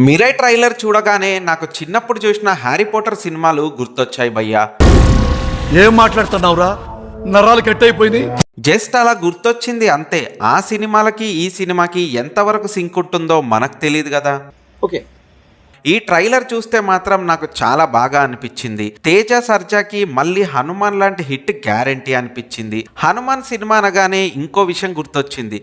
మిరై trailer చూడగానే నాకు చిన్నప్పుడు చూసిన హ్యారీ పోటర్ సినిమాలు గుర్తొచ్చాయి భయ్యా. ఏం మాట్లాడుతున్నావురా? నరాలు కట్ అయిపోయింది. జస్ట్ అలా గుర్తొచ్చింది అంతే. ఆ సినిమాలకి ఈ సినిమాకి ఎంతవరకు సింక్ ఉంటుందో మనకు తెలియదు కదా. ఓకే, ఈ ట్రైలర్ చూస్తే మాత్రం నాకు చాలా బాగా అనిపించింది. తేజ సర్జాకి మళ్ళీ హనుమాన్ లాంటి హిట్ గ్యారంటీ అనిపించింది. హనుమాన్ సినిమా అనగానే ఇంకో విషయం గుర్తొచ్చింది.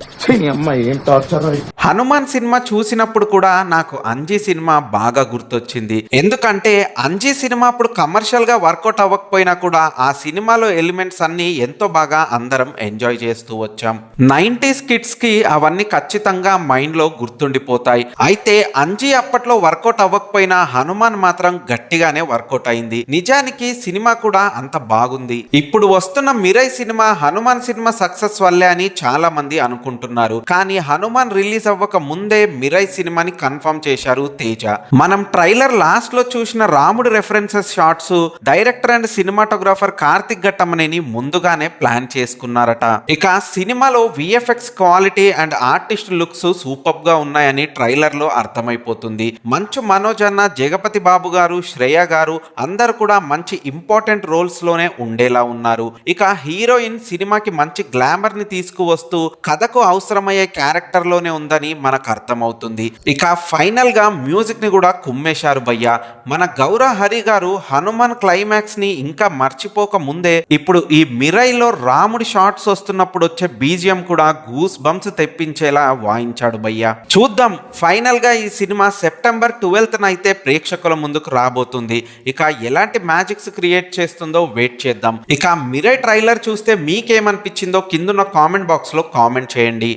హనుమాన్ సినిమా చూసినప్పుడు కూడా నాకు అంజీ సినిమా బాగా గుర్తొచ్చింది. ఎందుకంటే అంజీ సినిమా అప్పుడు కమర్షియల్ గా వర్కౌట్ అవ్వకపోయినా కూడా ఆ సినిమాలో ఎలిమెంట్స్ అన్ని ఎంతో బాగా అందరం ఎంజాయ్ చేస్తూ వచ్చాం. 90s కిడ్స్ కి అవన్నీ ఖచ్చితంగా మైండ్ లో గుర్తుండిపోతాయి. అయితే అంజీ అప్పట్లో వర్కౌట్ అవ్వకపోయినా హనుమాన్ మాత్రం గట్టిగానే వర్కౌట్ అయింది. నిజానికి సినిమా కూడా అంత బాగుంది. ఇప్పుడు వస్తున్న మిరై సినిమా హనుమాన్ సినిమా సక్సెస్ వల్లే అని చాలా మంది అనుకుంటున్నారు. కానీ హనుమాన్ రిలీజ్ అవ్వక ముందే మిరై సినిమాని కన్ఫర్మ్ చేశారు తేజ. మనం ట్రైలర్ లాస్ట్ లో చూసిన రాముడు references shots director and cinematographer Karthik Ghattamaneni ముందుగానే ప్లాన్ చేసుకున్నారట. ఇక సినిమాలో VFX quality and artist looks super గా ఉన్నాయని ట్రైలర్ లో అర్థమైపోతుంది. మంచు మనోజ్ అన్న, జగపతి బాబు గారు, శ్రేయ గారు అందరు కూడా మంచి ఇంపార్టెంట్ రోల్స్ లోనే ఉండేలా ఉన్నారు. ఇక హీరోయిన్ సినిమాకి మంచి గ్లామర్ ని తీసుకువస్తూ కథకు అవసరమయ్యే క్యారెక్టర్ లోనే ఉందని మనకు అర్థమవుతుంది. ఇక ఫైనల్ గా మ్యూజిక్ ని కూడా కుమ్మేశారు భయ్య. మన గౌరవ హరి గారు హనుమాన్ క్లైమాక్స్ ని ఇంకా మర్చిపోక ముందే ఇప్పుడు ఈ మిరైలో రాముడి షాట్స్ వస్తున్నప్పుడు వచ్చే బీజిఎం కూడా గూస్ బంప్స్ తెప్పించేలా వాయించాడు భయ్య. చూద్దాం ఫైనల్ గా ఈ సినిమా సెప్టెంబర్ 12th అయితే ప్రేక్షకుల ముందుకు రాబోతుంది. ఇక ఎలాంటి మ్యాజిక్స్ క్రియేట్ చేస్తుందో వెయిట్ చేద్దాం. ఇక మిరై ట్రైలర్ చూస్తే మీకేమనిపించిందో కిందున్న కామెంట్ బాక్స్ లో కామెంట్ చేయండి.